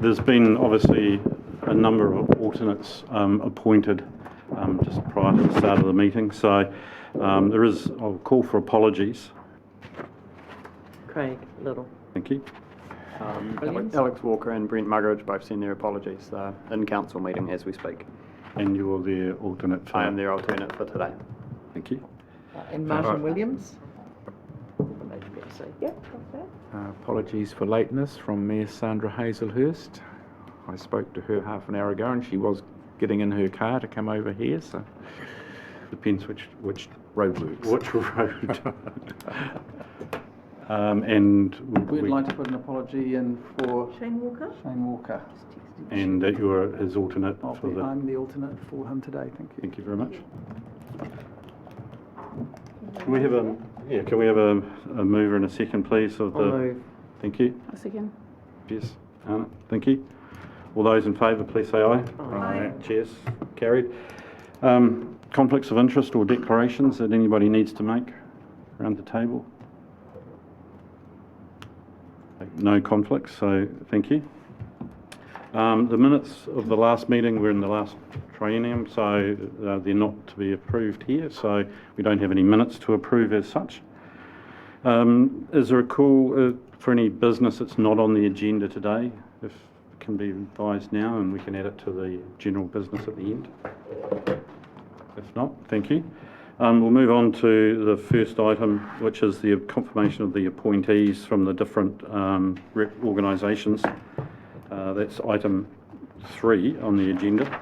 There's been obviously a number of alternates appointed just prior to the start of the meeting, so I'll call for apologies. Craig Little. Thank you. Alex Walker and Brent Muggeridge both send their apologies. They're in council meeting as we speak. And you're their alternate for... I am their alternate for today. Thank you. And Martin Williams. From HBRCl. Yep, got that. Apologies for lateness from Mayor Sandra Hazelhurst. I spoke to her half an hour ago and she was getting in her car to come over here, so... Depends which road works. Which road. And we'd like to put an apology in for Shane Walker. And that you are his alternate for the... I'm the alternate for him today, thank you. Thank you very much. Can we have a mover and a second, please? Of the... I'll move. Thank you. A second. Yes, Anna, thank you. All those in favour, please say aye. Aye. Cheers. Carried. Conflicts of interest or declarations that anybody needs to make around the table? No conflicts, so thank you. The minutes of the last meeting were in the last triennium, so they're not to be approved here, so we don't have any minutes to approve as such. Is there a call for any business that's not on the agenda today? If it can be advised now, and we can add it to the general business at the end. If not, thank you. We'll move on to the first item, which is the confirmation of the appointees from the different organisations. That's item 3 on the agenda.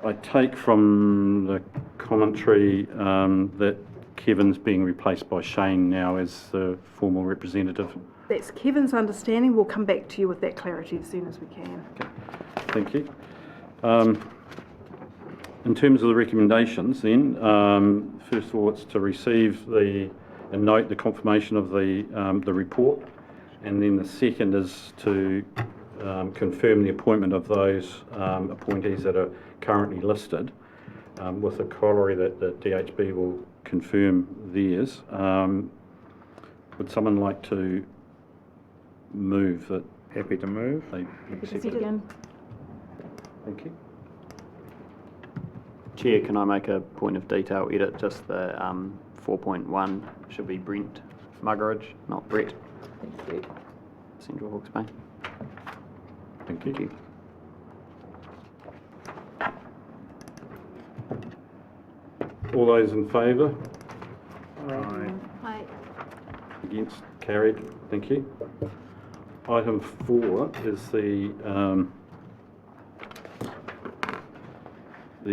I take from the commentary that Kevin's being replaced by Shane now as the formal representative. That's Kevin's understanding. We'll come back to you with that clarity as soon as we can. Okay. Thank you. In terms of the recommendations then, first of all it's to receive and note the confirmation of the report, and then the second is to confirm the appointment of those appointees that are currently listed, with a corollary that the DHB will confirm theirs. Would someone like to move that? Happy to move. They accept it? Again. Thank you. Chair, can I make a point of detail edit? Just the 4.1 should be Brent Muggeridge, not Brett. Thank you. Central Hawke's Bay. Thank you. All those in favour? Aye. Against? Carried. Thank you. Item 4 is the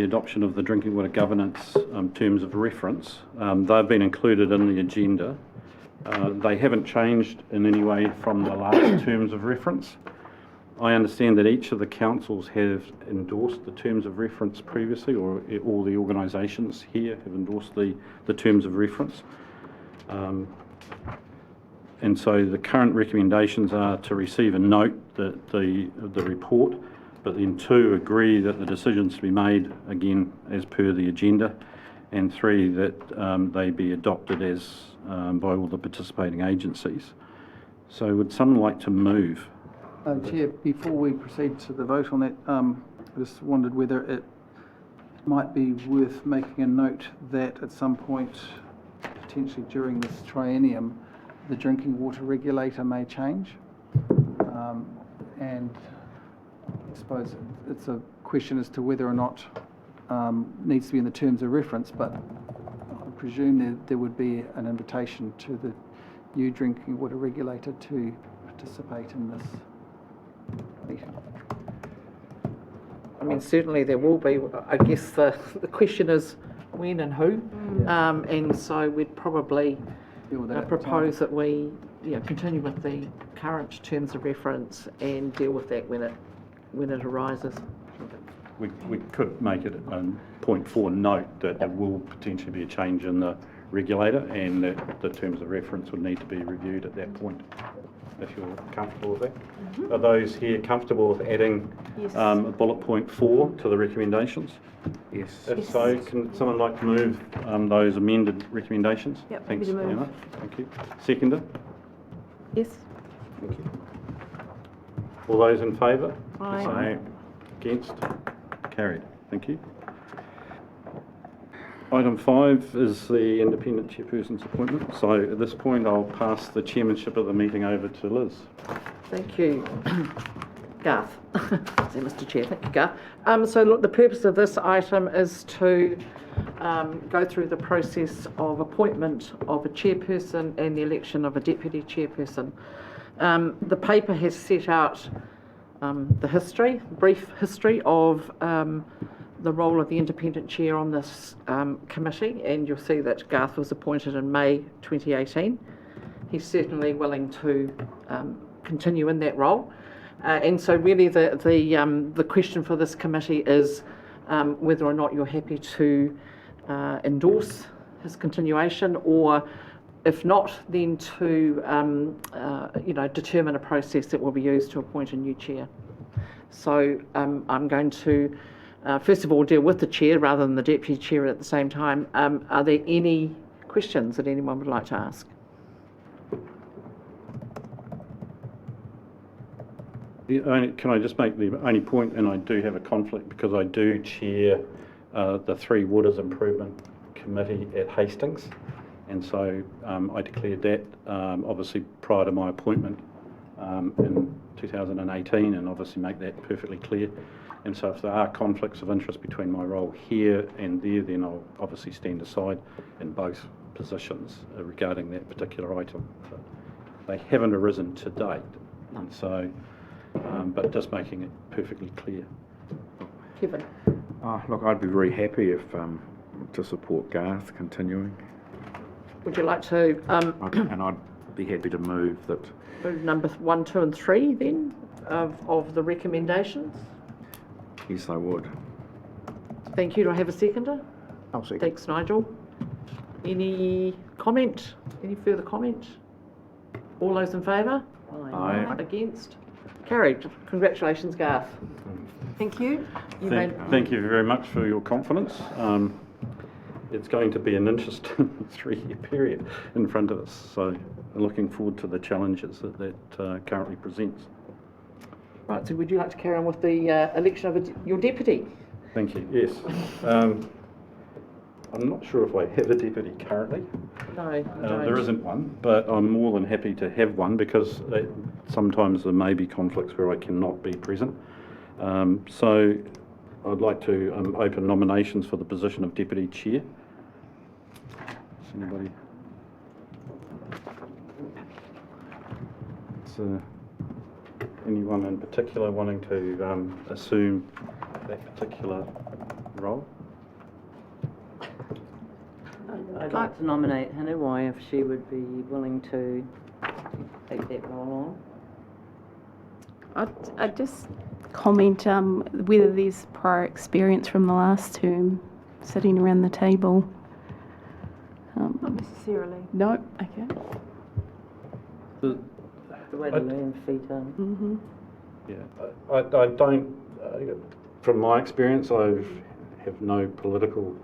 adoption of the drinking water governance terms of reference. They've been included in the agenda. They haven't changed in any way from the last terms of reference. I understand that each of the councils have endorsed the terms of reference previously, or all the organisations here have endorsed the terms of reference. And so the current recommendations are to receive and note the report, but then 2, agree that the decisions to be made, again, as per the agenda, and 3, that they be adopted as by all the participating agencies. So would someone like to move? Chair, before we proceed to the vote on that, I just wondered whether it might be worth making a note that at some point, potentially during this triennium, the drinking water regulator may change. And I suppose it's a question as to whether or not needs to be in the terms of reference, but I presume there would be an invitation to the new drinking water regulator to participate in this meeting. I mean, certainly there will be. I guess the question is when and who, and so we'd probably propose that we continue with the current terms of reference and deal with that when it arises. We could make it point 4 note that there will potentially be a change in the regulator, and that the terms of reference would need to be reviewed at that point, if you're comfortable with that. Mm-hmm. Are those here comfortable with adding bullet point 4 to the recommendations? Yes. If so, can someone like to move those amended recommendations? Yep, Thanks, happy to move. Emma. Thank you. Seconder? Yes. Thank you. All those in favour? Aye. Against? Carried. Thank you. Item 5 is the independent chairperson's appointment. So at this point, I'll pass the chairmanship of the meeting over to Liz. Thank you, Garth. So, Mr. Chair, thank you, Garth. So look, the purpose of this item is to go through the process of appointment of a chairperson and the election of a deputy chairperson. The paper has set out the brief history of the role of the independent chair on this committee, and you'll see that Garth was appointed in May 2018. He's certainly willing to continue in that role, and so really the question for this committee is whether or not you're happy to endorse his continuation, or if not, then to determine a process that will be used to appoint a new chair. So I'm going to first of all deal with the chair rather than the deputy chair at the same time. Are there any questions that anyone would like to ask? Can I just make the only point, and I do have a conflict because I do chair the Three Waters Improvement Committee at Hastings, and so I declared that obviously prior to my appointment in 2018, and obviously make that perfectly clear. And so if there are conflicts of interest between my role here and there, then I'll obviously stand aside in both positions regarding that particular item. But they haven't arisen to date, and so, but just making it perfectly clear. Kevin? Look, I'd be very happy if to support Garth continuing. Would you like to And I'd be happy to move that. move number 1, 2 and 3 then of the recommendations? Yes, I would. Thank you. Do I have a seconder? I'll second. Thanks, Nigel. Any comment? Any further comment? All those in favour? Aye. Against? Carried. Congratulations, Garth. Thank you. Thank you very much for your confidence. It's going to be an interesting 3-year period in front of us, so I'm looking forward to the challenges that currently presents. Right, so would you like to carry on with the election of your deputy? Thank you. Yes. I'm not sure if I have a deputy currently. No, you don't. There isn't one, but I'm more than happy to have one because sometimes there may be conflicts where I cannot be present. So I'd like to open nominations for the position of deputy chair. Is anybody? Anyone in particular wanting to assume that particular role? I'd like to nominate Hanawai if she would be willing to take that role on. I'd just comment whether there's prior experience from the last term sitting around the table. Not necessarily. No, okay. The way to learn feet on. Mm-hmm. Yeah, I don't, from my experience, I have no political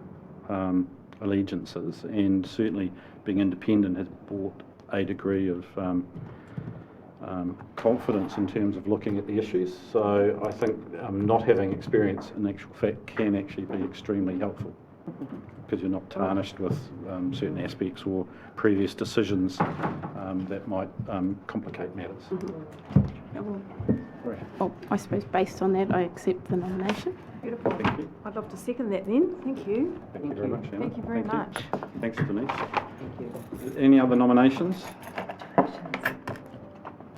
allegiances, and certainly being independent has brought a degree of confidence in terms of looking at the issues. So I think not having experience in actual fact can actually be extremely helpful, because you're not tarnished with certain aspects or previous decisions that might complicate matters. Well, I suppose based on that, I accept the nomination. Beautiful. Thank you. I'd love to second that then. Thank you. Thank you very much, Anna. Thank you very much. Thanks, Denise. Thank you. Any other nominations?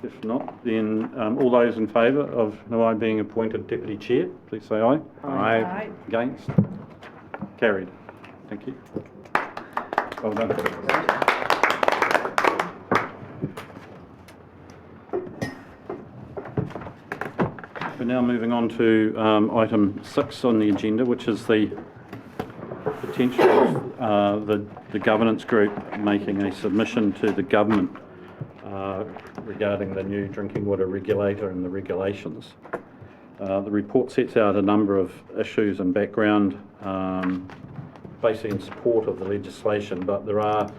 If not, then all those in favour of Nawai being appointed deputy chair, please say aye. Aye. Against? Carried. Thank you. Well done. We're now moving on to item 6 on the agenda, which is the potential of the governance group making a submission to the government regarding the new drinking water regulator and the regulations. The report sets out a number of issues and background basically in support of the legislation, but there are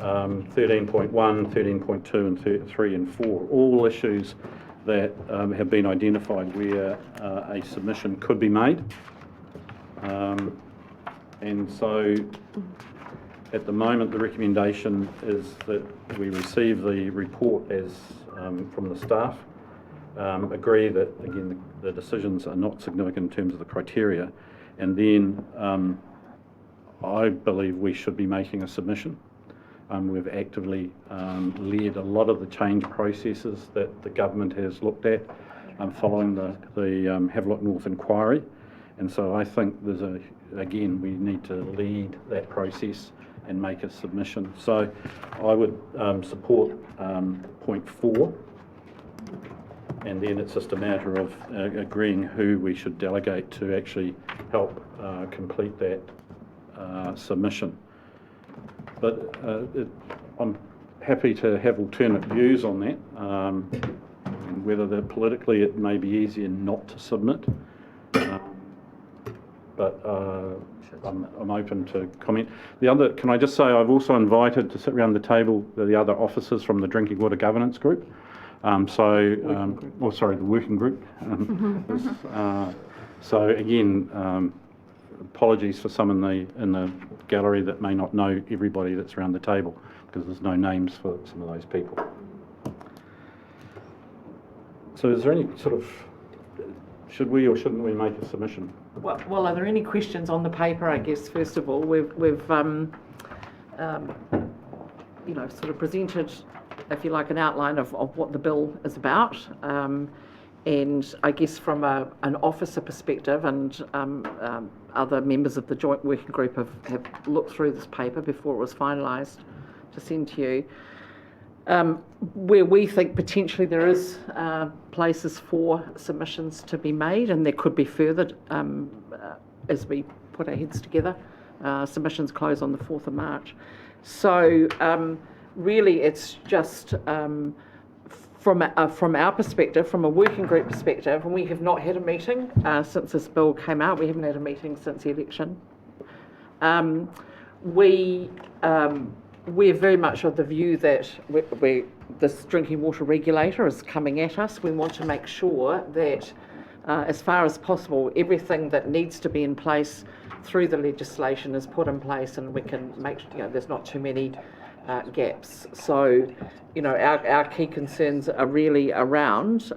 13.1, 13.2 and 3 and 4, all issues that have been identified where a submission could be made. And so at the moment the recommendation is that we receive the report as from the staff, agree that again the decisions are not significant in terms of the criteria, and then I believe we should be making a submission. We've actively led a lot of the change processes that the government has looked at following the Havelock North inquiry, and so I think again we need to lead that process and make a submission. So I would support point 4, and then it's just a matter of agreeing who we should delegate to actually help complete that submission. But I'm happy to have alternate views on that, and whether politically it may be easier not to submit. But I'm open to comment. Can I just say, I've also invited to sit around the table the other officers from the Drinking Water Governance Group. The working group. So again, apologies for some in the gallery that may not know everybody that's around the table, because there's no names for some of those people. So is there any sort of, should we or shouldn't we make a submission? Well, are there any questions on the paper? I guess first of all, we've sort of presented, if you like, an outline of what the bill is about, and I guess from an officer perspective, and other members of the joint working group have looked through this paper before it was finalised to send to you. Where we think potentially there is places for submissions to be made, and there could be further as we put our heads together. Submissions close on the 4th of March. So really it's just from our perspective, from a working group perspective, and we have not had a meeting since this bill came out. We haven't had a meeting since the election. We're very much of the view that this drinking water regulator is coming at us. We want to make sure that, as far as possible, everything that needs to be in place through the legislation is put in place, and we can make there's not too many gaps. So, our key concerns are really around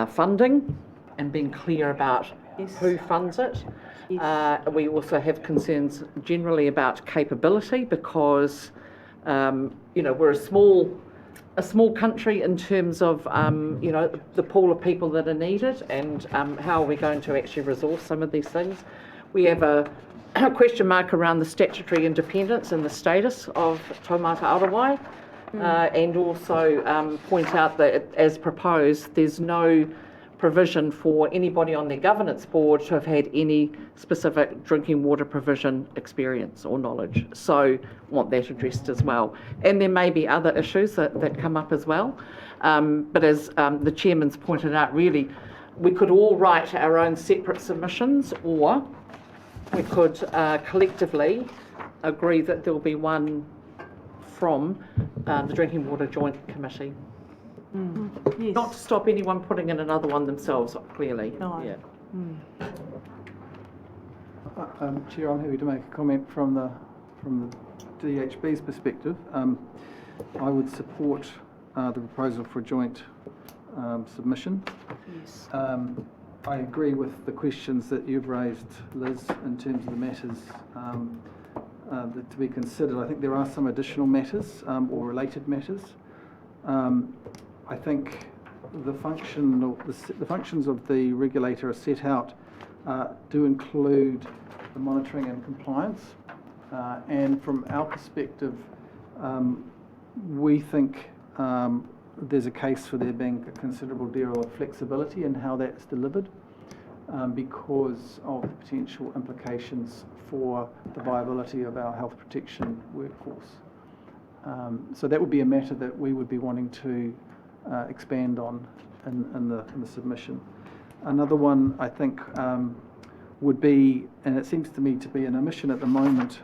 funding and being clear about who funds it. We also have concerns generally about capability, because we're a small country in terms of the pool of people that are needed, and how are we going to actually resource some of these things. We have a question mark around the statutory independence and the status of Taumata Arawai, and also point out that, as proposed, there's no provision for anybody on their governance board to have had any specific drinking water provision experience or knowledge. So want that addressed as well. And there may be other issues that come up as well. But as the chairman's pointed out, really, we could all write our own separate submissions, or we could collectively agree that there will be one from the Drinking Water Joint Committee. Yes. Not to stop anyone putting in another one themselves, clearly. No. Yeah. Chair, I'm happy to make a comment from the DHB's perspective. I would support the proposal for a joint submission. Yes. I agree with the questions that you've raised, Liz, in terms of the matters that to be considered. I think there are some additional matters or related matters. I think the functions of the regulator are set out do include the monitoring and compliance, and from our perspective, we think there's a case for there being a considerable deal of flexibility in how that's delivered, because of the potential implications for the viability of our health protection workforce. So that would be a matter that we would be wanting to expand on in the submission. Another one, I think, would be, and it seems to me to be an omission at the moment,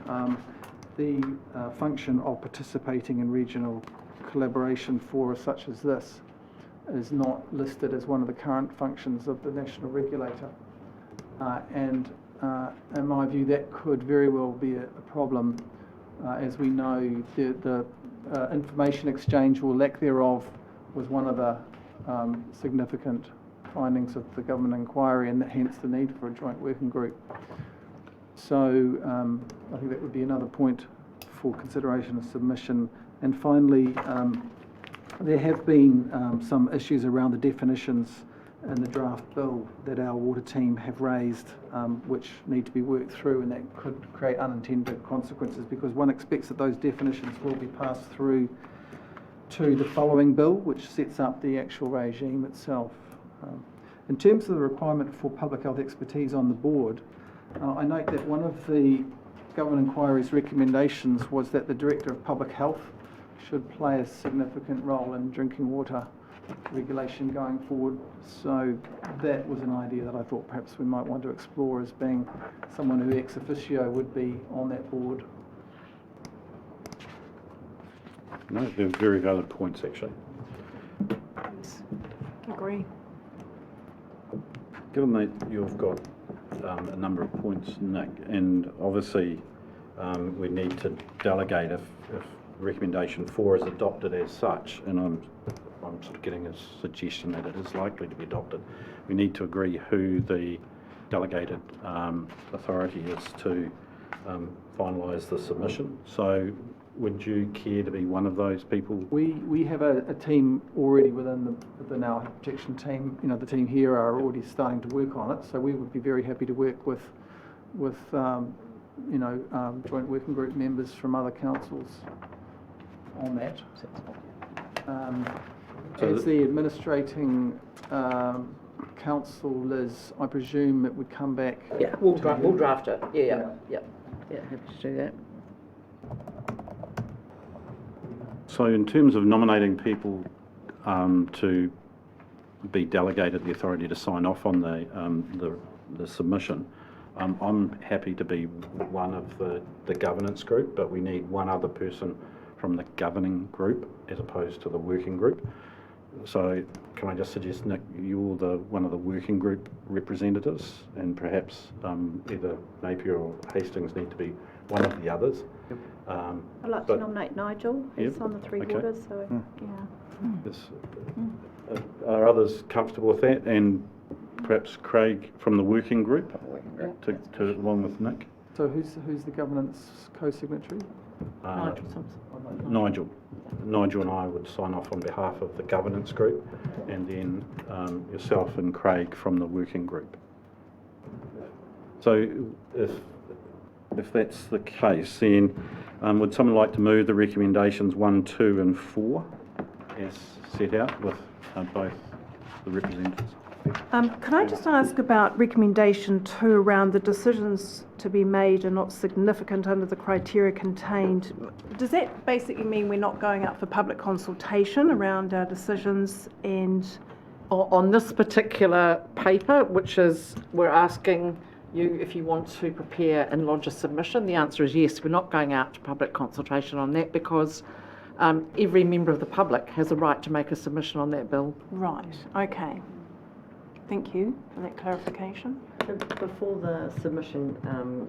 the function of participating in regional collaboration forums such as this is not listed as one of the current functions of the national regulator. And in my view, that could very well be a problem. As we know, the information exchange or lack thereof was one of the significant findings of the government inquiry, and hence the need for a joint working group. So I think that would be another point for consideration of submission. And finally, there have been some issues around the definitions in the draft bill that our water team have raised, which need to be worked through, and that could create unintended consequences, because one expects that those definitions will be passed through to the following bill, which sets up the actual regime itself. In terms of the requirement for public health expertise on the board, I note that one of the government inquiry's recommendations was that the Director of Public Health should play a significant role in drinking water regulation going forward. So that was an idea that I thought perhaps we might want to explore as being someone who ex officio would be on that board. No, they're very valid points, actually. Agree. Given that you've got a number of points, Nick, and obviously we need to delegate if recommendation 4 is adopted as such, and I'm sort of getting a suggestion that it is likely to be adopted, we need to agree who the delegated authority is to finalise the submission. So would you care to be one of those people? We have a team already within our protection team. You know, the team here are already starting to work on it, so we would be very happy to work with joint working group members from other councils on that. As the administrating council, Liz, I presume it would come back. Yeah, we'll draft it. Yeah, happy to do that. So in terms of nominating people to be delegated the authority to sign off on the submission, I'm happy to be one of the governance group, but we need one other person from the governing group as opposed to the working group. So can I just suggest, Nick, you're one of the working group representatives, and perhaps either Napier or Hastings need to be one of the others. I'd like to nominate Nigel, who's on the Three Waters, so Are others comfortable with that? And perhaps Craig from the working group to along with Nick? So who's the governance co-signatory? Nigel and I would sign off on behalf of the governance group, and then yourself and Craig from the working group. So if that's the case, then would someone like to move the recommendations 1, 2 and 4 as set out with both the representatives? Can I just ask about recommendation 2 around the decisions to be made are not significant under the criteria contained? Does that basically mean we're not going out for public consultation around our decisions? And On this particular paper, which is, we're asking you if you want to prepare and lodge a submission, the answer is yes. We're not going out to public consultation on that because every member of the public has a right to make a submission on that bill. right, okay. Thank you for that clarification. So before the submission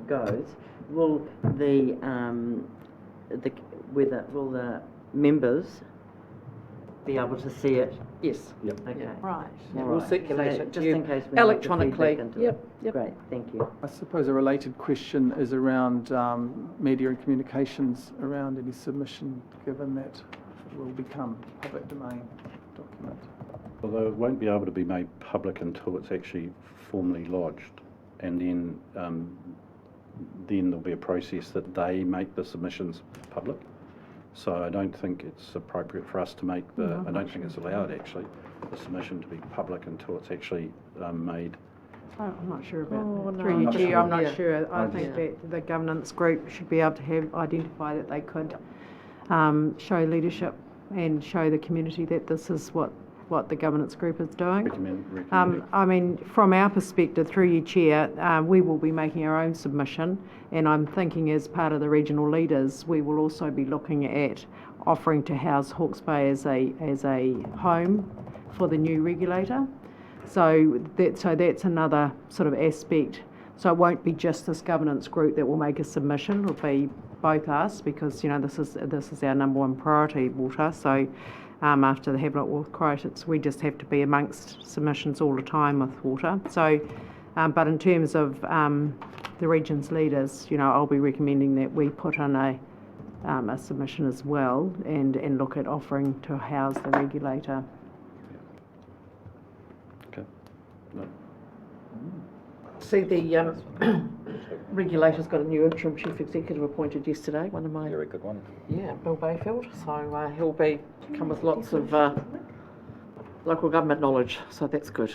goes, will the members be able to see it? Yes. Yep. Okay. Right. Yeah, we'll circulate it to just you in case we need to electronically. feedback into Yep. it. Great, thank you. I suppose a related question is around media and communications around any submission, given that it will become public domain document. Although it won't be able to be made public until it's actually formally lodged, and then there'll be a process that they make the submissions public. So I don't think it's appropriate for us to make I don't think it's allowed actually, the submission to be public until it's actually made. I'm not sure about Oh, that. no, Through I'm you, not Chair, sure. I'm not Yeah. sure. I I think just- that the governance group should be able to identify that they could show leadership and show the community that this is what what the governance group is doing. Recommending. I mean, from our perspective, through you, Chair, we will be making our own submission, and I'm thinking as part of the regional leaders, we will also be looking at offering to house Hawke's Bay as a home for the new regulator. So that's another sort of aspect. So it won't be just this governance group that will make a submission. It'll be both us, because this is our number one priority, water. So after the Havelock North crisis, we just have to be amongst submissions all the time with water. So, but in terms of the region's leaders, I'll be recommending that we put in a submission as well, and look at offering to house the regulator. Okay. No. See, the regulator's got a new interim chief executive appointed yesterday, one of my... Very good one. Yeah, Bill Bayfield. So he'll come with lots of local government knowledge, so that's good.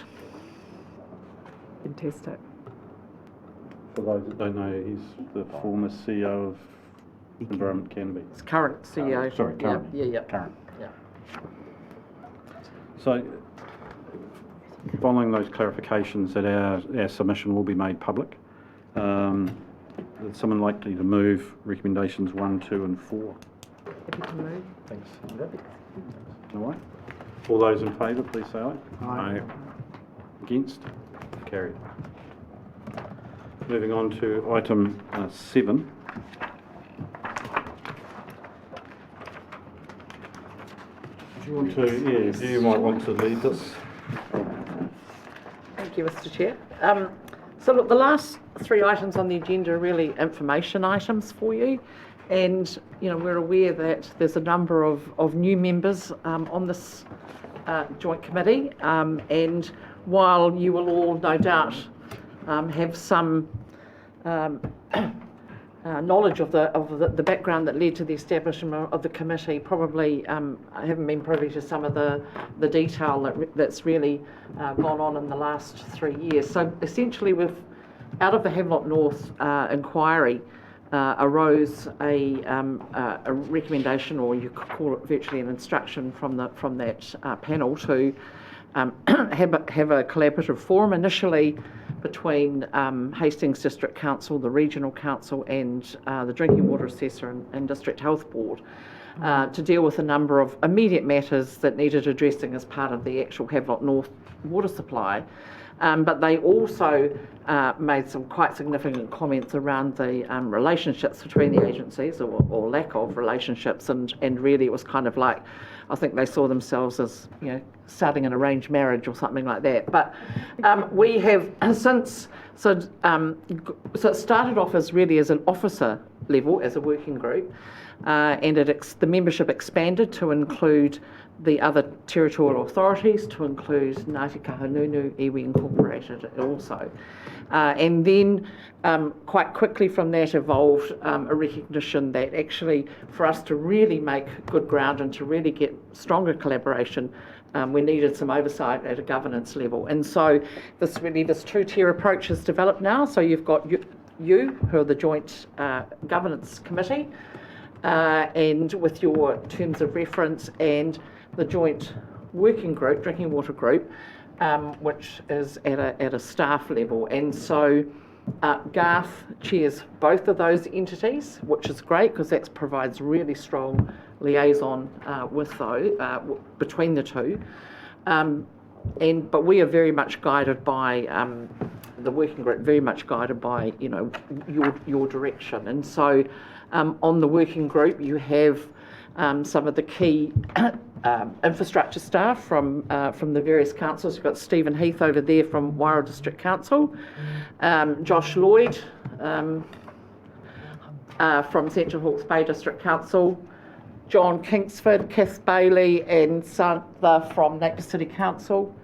Fantastic. For those that don't know, he's the former CEO of Environment Canterbury. It's current CEO. Sorry, current. Yeah. Current. Yeah. So, following those clarifications, that our submission will be made public. Is someone likely to move recommendations 1, 2 and 4? Happy to move. Thanks. No way. All those in favour, please say aye. Aye. Against? Carried. Moving on to item 7. Do you want to, you might want to lead this. Thank you, Mr. Chair. So look, the last 3 items on the agenda are really information items for you, and we're aware that there's a number of new members on this joint committee, and while you will all no doubt have some knowledge of the background that led to the establishment of the committee, probably haven't been privy to some of the detail that's really gone on in the last 3 years. So essentially, out of the Havelock North inquiry arose a recommendation, or you could call it virtually an instruction from that panel to have a collaborative forum initially between Hastings District Council, the Regional Council and the Drinking Water Assessor and District Health Board to deal with a number of immediate matters that needed addressing as part of the actual Havelock North water supply. But they also made some quite significant comments around the relationships between the agencies, or lack of relationships, and really it was kind of like, I think they saw themselves as starting an arranged marriage or something like that. But we have since, so it started off as really as an officer level, as a working group, and the membership expanded to include the other territorial authorities, to include Ngāti Kahungunu, iwi Incorporated also. And then quite quickly from that evolved a recognition that actually for us to really make good ground and to really get stronger collaboration, we needed some oversight at a governance level. And so this 2-tier approach has developed now. So you've got you who are the Joint Governance Committee, and with your terms of reference, and the Joint Working Group, Drinking Water Group, which is at a staff level. And so Garth chairs both of those entities, which is great because that provides really strong liaison with those between the two. But we are very much guided by the working group, very much guided by your direction. And so on the working group, you have some of the key infrastructure staff from the various councils. You've got Stephen Heath over there from Wairau District Council, Josh Lloyd from Central Hawke's Bay District Council, John Kingsford, Kath Bailey and Santha from Napier City Council,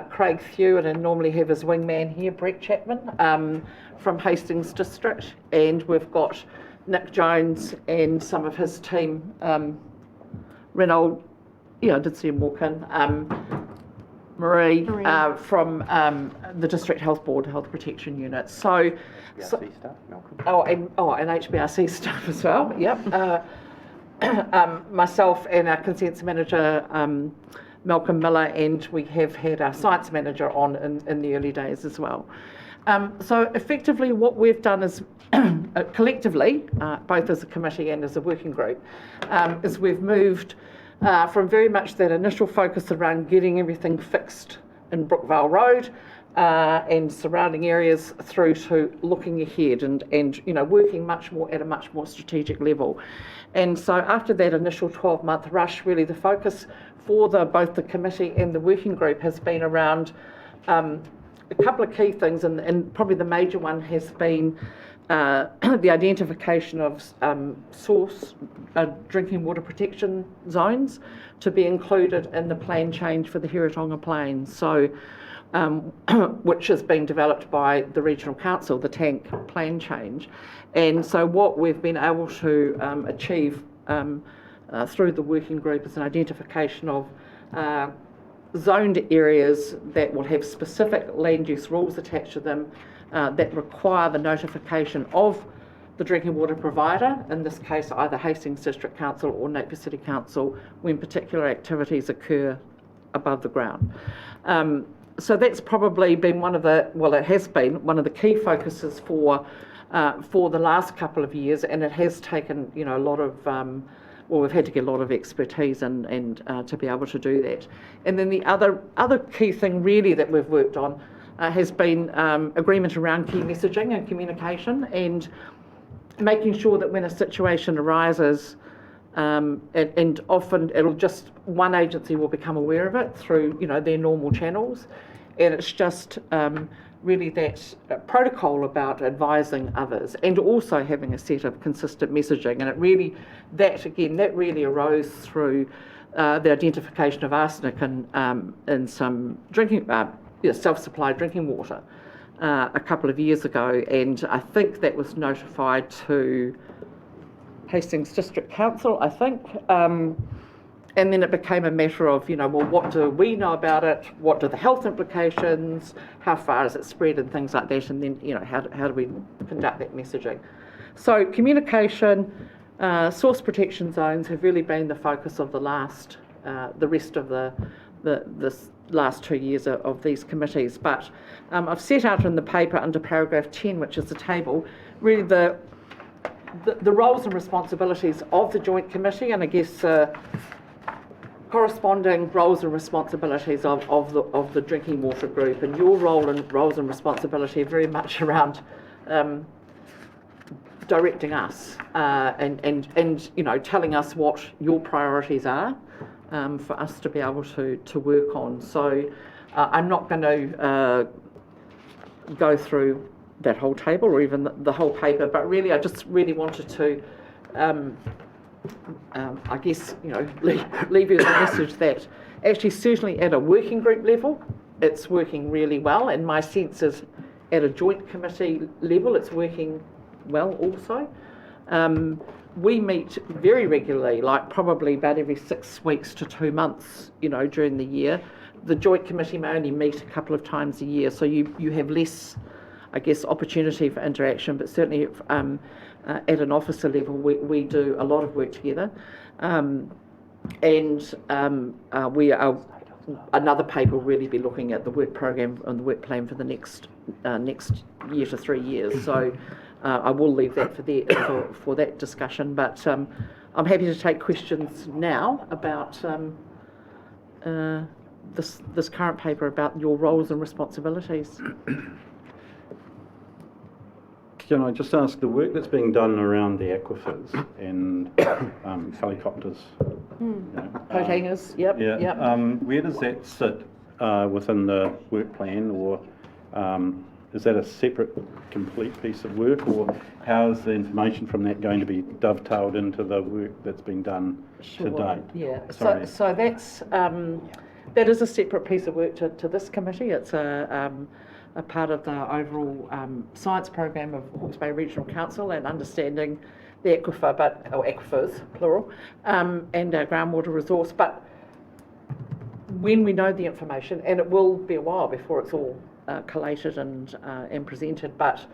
Craig Few, and I normally have his wingman here, Brett Chapman from Hastings District, and we've got Nick Jones and some of his team, Reynold, I did see him walk in, Marie. From the District Health Board, Health Protection Unit. So, HBRC staff, Malcolm. And HBRC staff as well, yep. Myself and our consents manager, Malcolm Miller, and we have had our science manager on in the early days as well. So effectively what we've done is collectively, both as a committee and as a working group, is we've moved from very much that initial focus around getting everything fixed in Brookvale Road and surrounding areas through to looking ahead and working much more at a much more strategic level. And so after that initial 12-month rush, really the focus for both the committee and the working group has been around a couple of key things, and probably the major one has been the identification of source drinking water protection zones to be included in the plan change for the Hiratonga Plains. So, which has been developed by the Regional Council, the tank plan change. And so what we've been able to achieve through the working group is an identification of zoned areas that will have specific land use rules attached to them that require the notification of the drinking water provider, in this case either Hastings District Council or Napier City Council, when particular activities occur above the ground. So that's probably been it has been one of the key focuses for the last couple of years, and it has taken a lot of we've had to get a lot of expertise and to be able to do that. And then the other key thing really that we've worked on has been agreement around key messaging and communication, and making sure that when a situation arises, and often it'll just one agency will become aware of it through their normal channels, and it's just really that protocol about advising others and also having a set of consistent messaging. And that really arose through the identification of arsenic in some drinking self-supplied drinking water a couple of years ago, and I think that was notified to Hastings District Council, I think, and then it became a matter of, what do we know about it? What are the health implications? How far is it spread and things like that? And then, how do we conduct that messaging? So communication, source protection zones have really been the focus of the rest of the last 2 years of these committees. But I've set out in the paper under paragraph 10, which is the table, really the roles and responsibilities of the Joint Committee, and I guess corresponding roles and responsibilities of the drinking water group. And your roles and responsibility are very much around directing us and telling us what your priorities are for us to be able to work on. So I'm not going to go through that whole table or even the whole paper, but really I just really wanted to I guess leave you with a message that actually certainly at a working group level it's working really well, and my sense is at a joint committee level it's working well also. We meet very regularly, like probably about every 6 weeks to 2 months, during the year. The joint committee may only meet a couple of times a year, so you have less, I guess, opportunity for interaction, but certainly at an officer level we do a lot of work together. We are, another paper will really be looking at the work program and the work plan for the next year to 3 years. So I will leave that for that discussion, but I'm happy to take questions now about this current paper about your roles and responsibilities. Can I just ask, the work that's being done around the aquifers and helicopters? Coat hangers, yep. Yeah. Yep. Where does that sit within the work plan, or is that a separate, complete piece of work, or how is the information from that going to be dovetailed into the work that's been done to date? Yeah. Sorry. So that's that is a separate piece of work to this committee. It's a part of the overall science program of Hawke's Bay Regional Council and understanding the aquifer, or aquifers, plural, and our groundwater resource. But when we know the information, and it will be a while before it's all collated and presented, but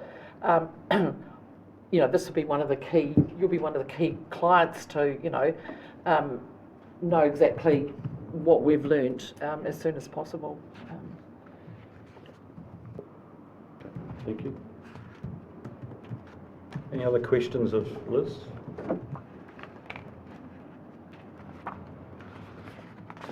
this will be one of the key. You'll be one of the key clients to know exactly what we've learnt as soon as possible. Thank you. Any other questions of Liz?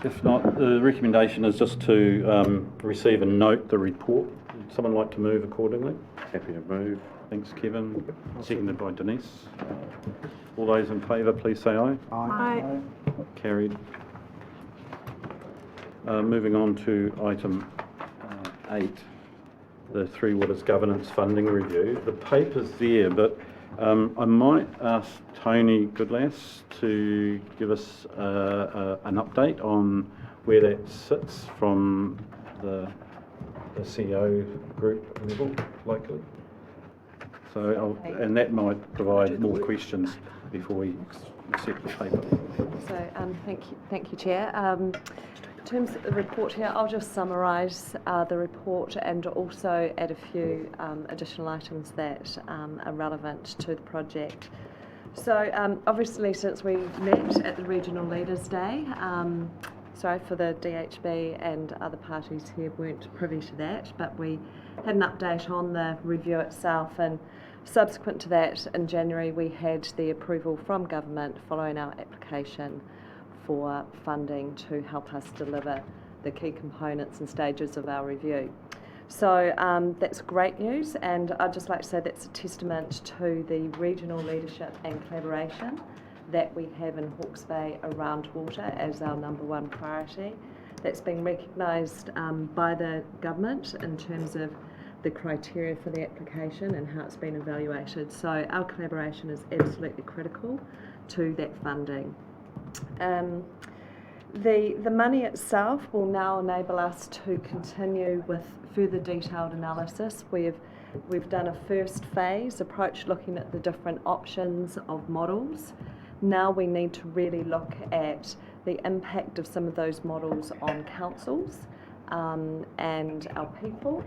If not, the recommendation is just to receive and note the report. Would someone like to move accordingly? Happy to move. Thanks, Kevin. Seconded by Denise. All those in favour, please say aye. Aye. Carried. Moving on to item 8, the Three Waters Governance Funding Review. The paper's there, but I might ask Tony Goodlass to give us an update on where that sits from the CEO group level locally. So, and that might provide more questions before we accept the paper. So, thank you, Chair. In terms of the report here, I'll just summarise the report and also add a few additional items that are relevant to the project. So, obviously, since we met at the Regional Leaders' Day, sorry for the DHB and other parties here weren't privy to that, but we had an update on the review itself, and subsequent to that, in January, we had the approval from government following our application for funding to help us deliver the key components and stages of our review. So that's great news, and I'd just like to say that's a testament to the regional leadership and collaboration that we have in Hawke's Bay around water as our #1 priority. That's been recognised by the government in terms of the criteria for the application and how it's been evaluated. So our collaboration is absolutely critical to that funding. The money itself will now enable us to continue with further detailed analysis. We've done a first phase approach looking at the different options of models. Now we need to really look at the impact of some of those models on councils and our people.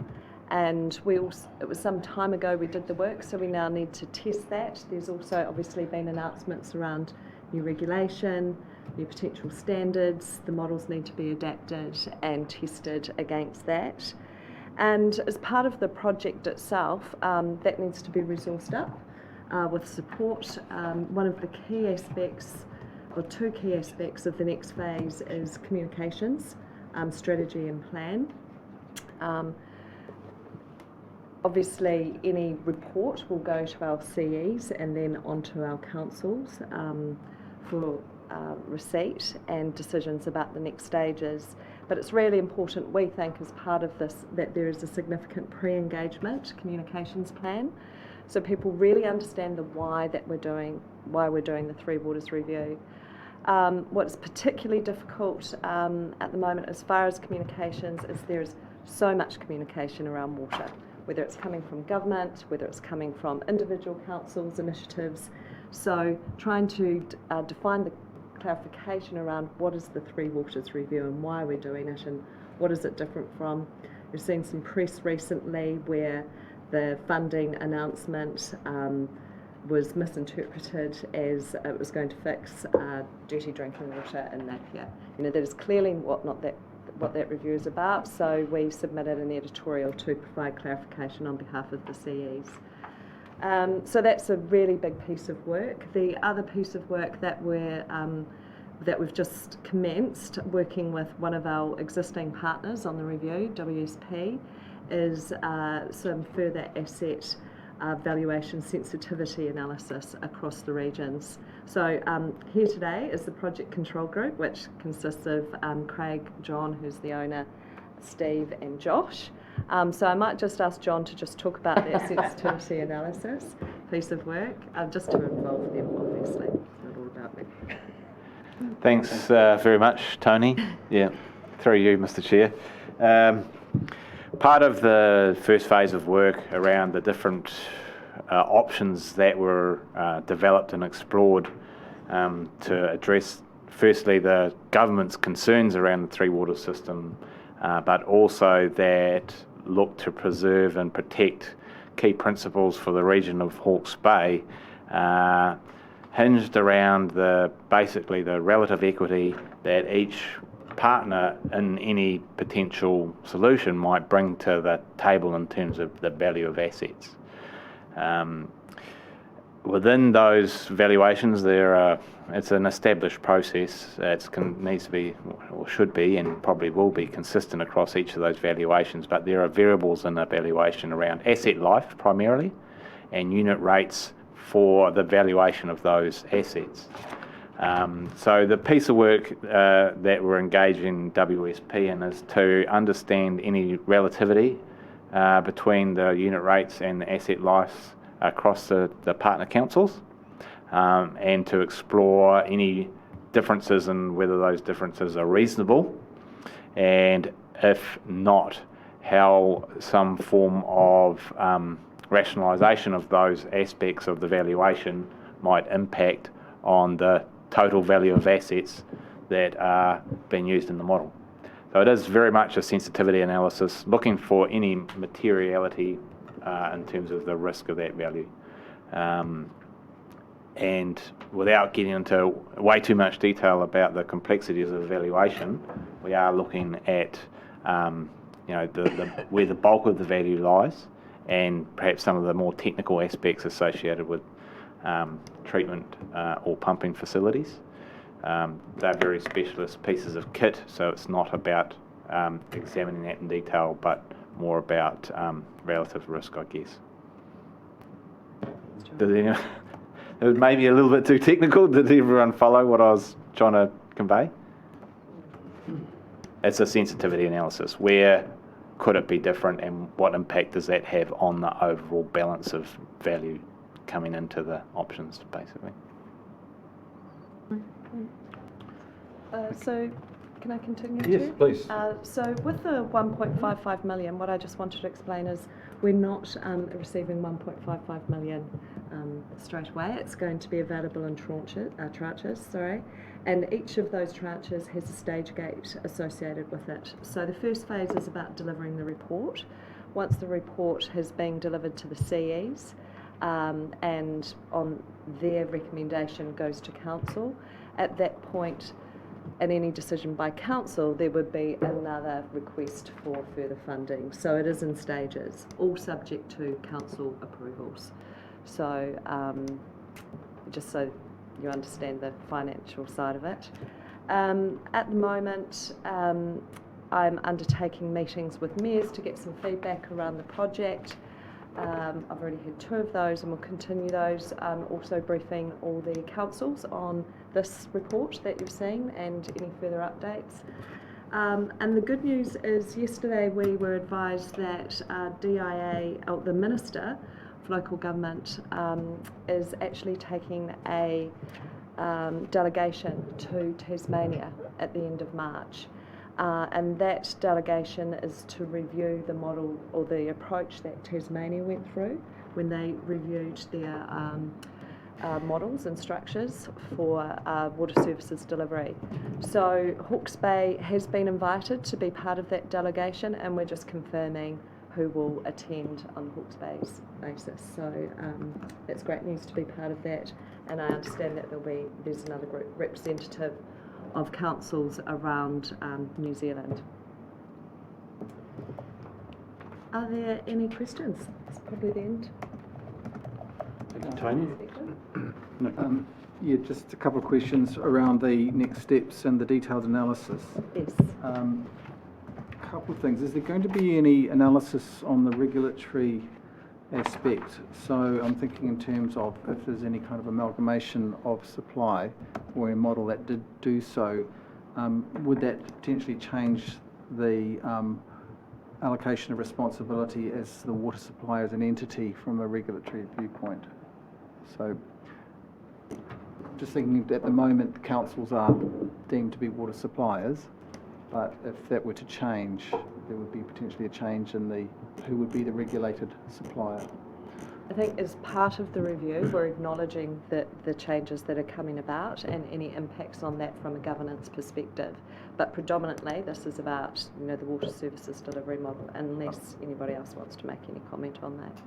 And it was some time ago we did the work, so we now need to test that. There's also obviously been announcements around new regulation, new potential standards. The models need to be adapted and tested against that. And as part of the project itself, that needs to be resourced up with support. One of the key aspects, or two key aspects of the next phase is communications, strategy and plan. Obviously, any report will go to our CEs and then onto our councils for receipt and decisions about the next stages. But it's really important, we think, as part of this, that there is a significant pre-engagement communications plan, so people really understand the why we're doing the Three Waters review. What's particularly difficult at the moment, as far as communications, is there is so much communication around water, whether it's coming from government, whether it's coming from individual councils, initiatives. So trying to define the clarification around what is the Three Waters review and why we're doing it and what is it different from. We've seen some press recently where the funding announcement was misinterpreted as it was going to fix dirty drinking water in Napier. You know, that is clearly what that review is about, so we submitted an editorial to provide clarification on behalf of the CEs. So that's a really big piece of work. The other piece of work that we've just commenced, working with one of our existing partners on the review, WSP, is some further asset valuation sensitivity analysis across the regions. So here today is the project control group, which consists of Craig, John, who's the owner, Steve and Josh. So I might just ask John to just talk about that sensitivity analysis piece of work, just to involve them, obviously. It's not all about me. Thanks very much, Tony. Yeah, through you, Mr. Chair. Part of the first phase of work around the different options that were developed and explored to address, firstly, the government's concerns around the Three Waters system, but also that look to preserve and protect key principles for the region of Hawke's Bay, hinged around basically the relative equity that each partner in any potential solution might bring to the table in terms of the value of assets. Within those valuations, it's an established process. It needs to be, or should be, and probably will be consistent across each of those valuations. But there are variables in the valuation around asset life primarily, and unit rates for the valuation of those assets. So the piece of work that we're engaging WSP in is to understand any relativity between the unit rates and the asset lives across the partner councils, and to explore any differences and whether those differences are reasonable, and if not, how some form of rationalisation of those aspects of the valuation might impact on the total value of assets that are being used in the model. So it is very much a sensitivity analysis, looking for any materiality in terms of the risk of that value. And without getting into way too much detail about the complexities of evaluation, we are looking at where the bulk of the value lies, and perhaps some of the more technical aspects associated with treatment or pumping facilities. They're very specialist pieces of kit, so it's not about examining that in detail, but more about relative risk, I guess. It was maybe a little bit too technical. Did everyone follow what I was trying to convey? It's a sensitivity analysis. Where could it be different, and what impact does that have on the overall balance of value coming into the options, basically? So, can I continue Yes, too? please. So with the 1.55 million, what I just wanted to explain is we're not receiving 1.55 million straight away. It's going to be available in tranches, and each of those tranches has a stage gate associated with it. So the first phase is about delivering the report. Once the report has been delivered to the CEs, and on their recommendation goes to council, at that point, and any decision by council, there would be another request for further funding. So it is in stages, all subject to council approvals. So just so you understand the financial side of it. At the moment, I'm undertaking meetings with mayors to get some feedback around the project. I've already had 2 of those, and we'll continue those. Also briefing all the councils on this report that you've seen and any further updates. And the good news is yesterday we were advised that DIA, the Minister for Local Government, is actually taking a delegation to Tasmania at the end of March. And that delegation is to review the model or the approach that Tasmania went through when they reviewed their models and structures for water services delivery. So Hawke's Bay has been invited to be part of that delegation, and we're just confirming who will attend on Hawke's Bay's basis. So it's great news to be part of that, and I understand that there's another group representative of councils around New Zealand. Are there any questions? It's probably the end. Tony? No. Yeah, just a couple of questions around the next steps and the detailed analysis. Yes. A couple of things. Is there going to be any analysis on the regulatory aspect? So I'm thinking in terms of if there's any kind of amalgamation of supply or a model that did do so, would that potentially change the allocation of responsibility as the water supply as an entity from a regulatory viewpoint? So just thinking at the moment the councils are deemed to be water suppliers, but if that were to change, there would be potentially a change in who would be the regulated supplier. I think as part of the review, we're acknowledging that the changes that are coming about and any impacts on that from a governance perspective. But predominantly, this is about the water services delivery model, unless anybody else wants to make any comment on that.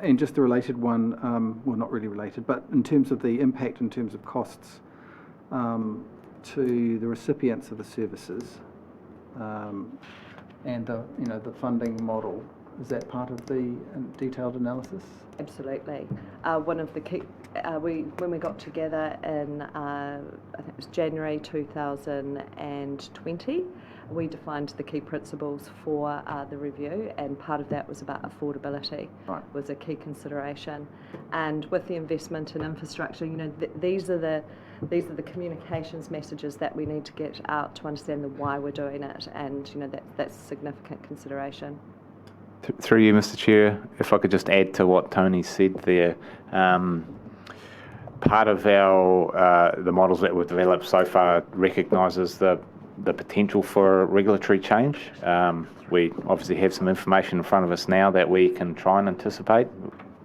And just a related one, well, not really related, but in terms of the impact in terms of costs, to the recipients of the services and the funding model. Is that part of the detailed analysis? Absolutely. One of the key, when we got together in, I think it was January 2020, we defined the key principles for the review, and part of that was about affordability. Right. Was a key consideration. And with the investment in infrastructure, these are the communications messages that we need to get out to understand the why we're doing it, and that's a significant consideration. Through you, Mr. Chair, if I could just add to what Tony said there. Part of our the models that we've developed so far recognises the potential for regulatory change. We obviously have some information in front of us now that we can try and anticipate.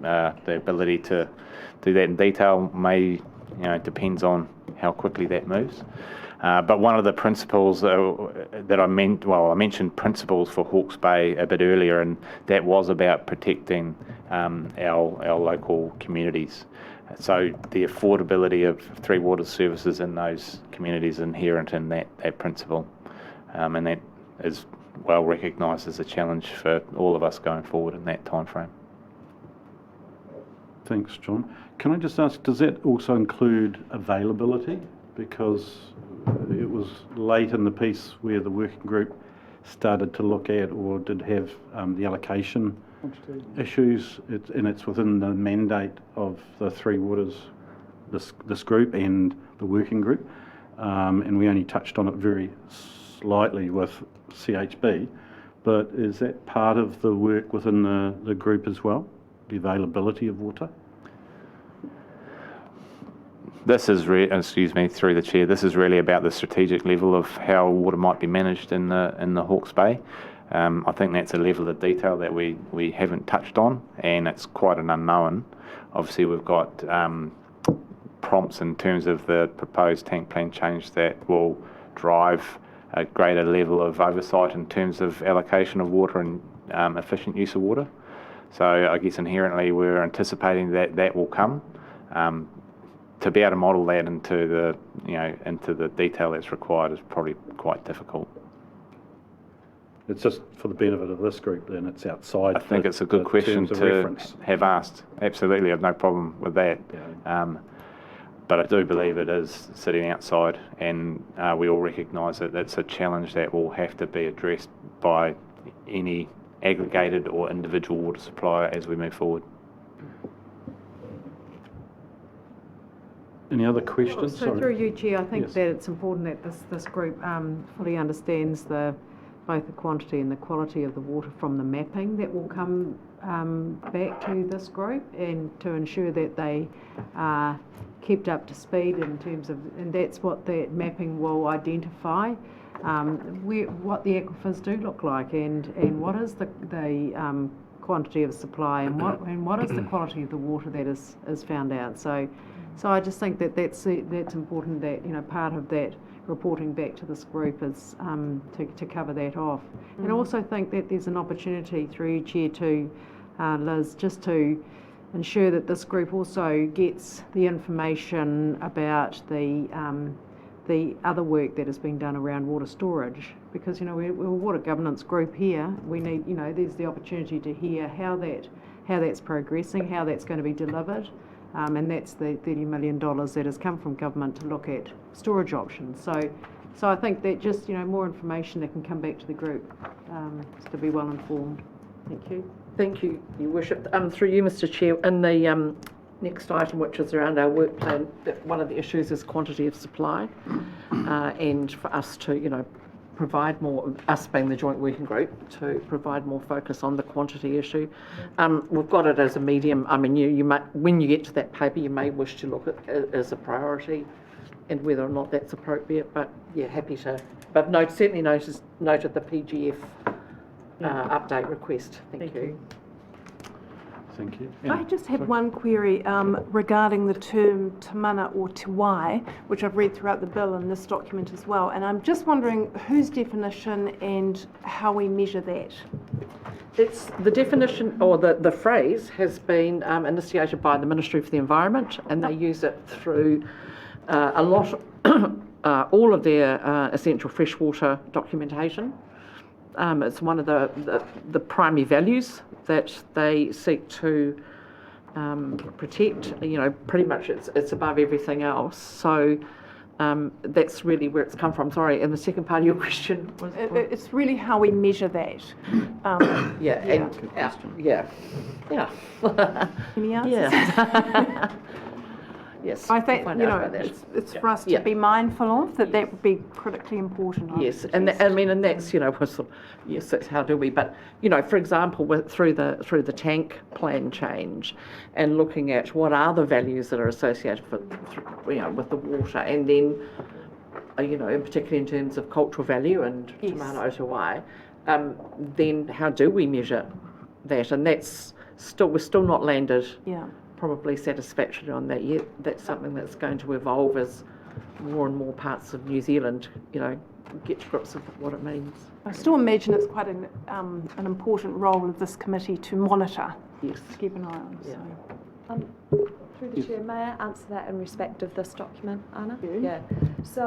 The ability to do that in detail may, depends on how quickly that moves. But one of the principles that I mentioned principles for Hawke's Bay a bit earlier, and that was about protecting our local communities. So the affordability of Three Waters services in those communities inherent in that principle, and that is well recognised as a challenge for all of us going forward in that time frame. Thanks, John. Can I just ask, does that also include availability? Because it was late in the piece where the working group started to look at or did have the allocation issues, and it's within the mandate of the Three Waters, this group and the working group, and we only touched on it very slightly with CHB, but is that part of the work within the group as well, the availability of water? This is, through the chair, this is really about the strategic level of how water might be managed in the Hawke's Bay. I think that's a level of detail that we haven't touched on, and it's quite an unknown. Obviously, we've got prompts in terms of the proposed tank plan change that will drive a greater level of oversight in terms of allocation of water and efficient use of water. So I guess inherently we're anticipating that will come. To be able to model that into the detail that's required is probably quite difficult. It's just for the benefit of this group, then it's outside. I think it's a good question to have asked. Absolutely, I have no problem with that. Yeah. But I do believe it is sitting outside, and we all recognise that that's a challenge that will have to be addressed by any aggregated or individual water supplier as we move forward. Any other questions? So Sorry. through you, Chair, I think Yes. that it's important that this group fully understands both the quantity and the quality of the water from the mapping that will come back to this group, and to ensure that they are kept up to speed in terms of, and that's what that mapping will identify, what the aquifers do look like, and what is the quantity of supply, and what is the quality of the water that is found out. So I just think that's important, that part of that reporting back to this group is to cover that off. And I also think that there's an opportunity through you, Chair, to Liz, just to ensure that this group also gets the information about the other work that is being done around water storage, because we're a water governance group here. We need, there's the opportunity to hear how that's progressing, how that's going to be delivered. And that's the $30 million that has come from government to look at storage options. So I think that just more information that can come back to the group to be well informed. Thank you. Thank you, Your Worship. Through you, Mr. Chair, in the next item, which is around our work plan, one of the issues is quantity of supply, and for us to, provide more, us being the joint working group, to provide more focus on the quantity issue. We've got it as a medium. I mean, you may, when you get to that paper, you may wish to look at it as a priority and whether or not that's appropriate, but yeah, happy to. But certainly noted the PGF update request. Thank you. Thank you. I just had one query regarding the term te mana or te wai, which I've read throughout the bill and this document as well, and I'm just wondering whose definition and how we measure that. It's the definition, or the phrase has been initiated by the Ministry for the Environment, and they use it through a lot all of their essential freshwater documentation. It's one of the primary values that they seek to protect. You know, pretty much it's above everything else. So that's really where it's come from. Sorry, and the second part of your question was? It's really how we measure that. Yeah. Any answers? Yeah. Yes. I think, find you out know, about that. it's for us to Yeah. be mindful of, that would be critically important. I Yes, would and suggest. and that's, you know, yes, that's how do we, but, you know, for example, through the tank plan change and looking at what are the values that are associated with the water, and then, you know, in particularly in terms of cultural value and Yes. Te Mana o Te Wai, then how do we measure that? And we're still not landed Yeah. probably satisfactory on that yet. That's something that's going to evolve as more and more parts of New Zealand, you know, get to grips with what it means. I still imagine it's quite an important role of this committee to monitor, Yes. to keep an eye on. Yeah. So. Through the chair, may I answer that in respect of this document, Anna? Yeah. Yeah. So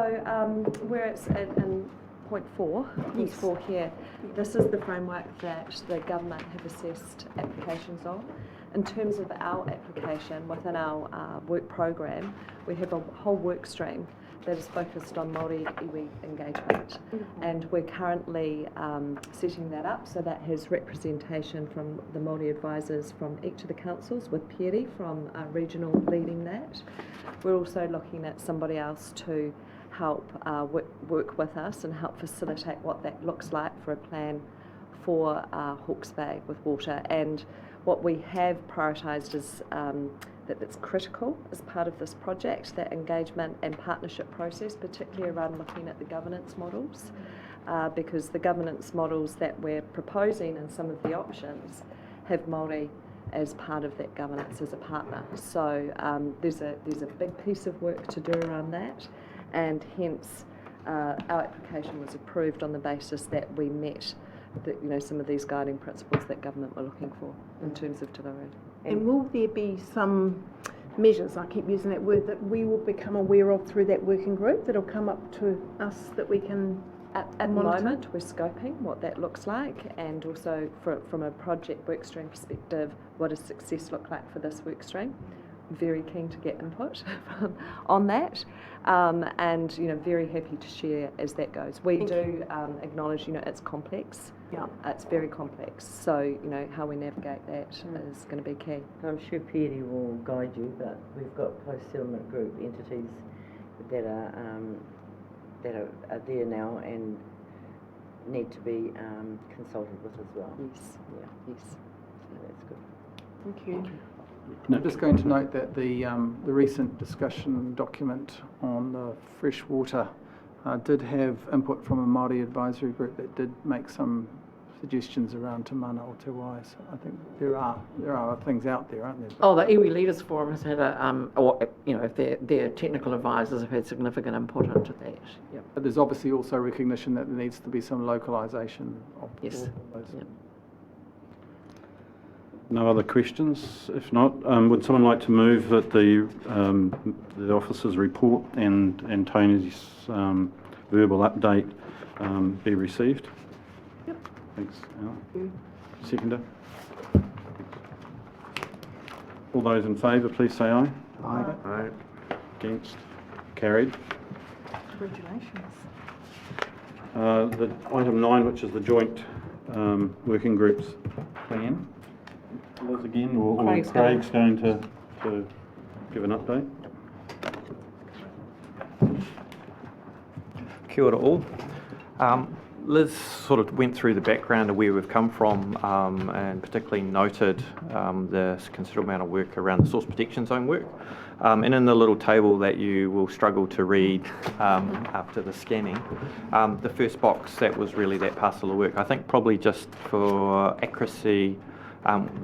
where it's in point 4, clause 4 here, this is the framework that the government have assessed applications of. In terms of our application within our work program, we have a whole work stream that is focused on Māori iwi engagement, and we're currently setting that up, so that has representation from the Māori advisors from each of the councils, with Piri from regional leading that. We're also looking at somebody else to help work with us and help facilitate what that looks like for a plan for Hawke's Bay with water. And what we have prioritised is that it's critical as part of this project, that engagement and partnership process, particularly around looking at the governance models, because the governance models that we're proposing and some of the options have Māori as part of that governance as a partner. So there's a big piece of work to do around that, and hence our application was approved on the basis that we met some of these guiding principles that government were looking for in terms of delivery. And will there be some measures, I keep using that word, that we will become aware of through that working group that'll come up to us that we can At the monitor? moment, we're scoping what that looks like, and also from a project workstream perspective, what does success look like for this workstream? Very keen to get input on that, and very happy to share as that goes. We do acknowledge it's complex. Yeah. It's very complex. So how we navigate that is going to be key. I'm sure Piri will guide you, but we've got post-settlement group entities that are there now and need to be consulted with as well. Yes. Yeah. Yes. So that's good. Thank you. I'm just going to note that the recent discussion document on the freshwater did have input from a Māori advisory group that did make some suggestions around Te Mana o Te Wai. So I think there are things out there, aren't there? Oh, the Iwi Leaders Forum has had their technical advisors have had significant input into that. Yep. But there's obviously also recognition that there needs to be some localisation of Yes. all those. Yep. No other questions? If not, would someone like to move that the officer's report and Tony's verbal update be received? Yep. Thanks, Alan. Seconder? All those in favour, please say aye. Aye. Aye. Against? Carried. Congratulations. The item 9, which is the joint working groups plan. Liz again, or Craig's going to give an update. Kia ora all. Liz sort of went through the background of where we've come from and particularly noted the considerable amount of work around the source protection zone work. And in the little table that you will struggle to read after the scanning, the first box, that was really that parcel of work. I think probably just for accuracy,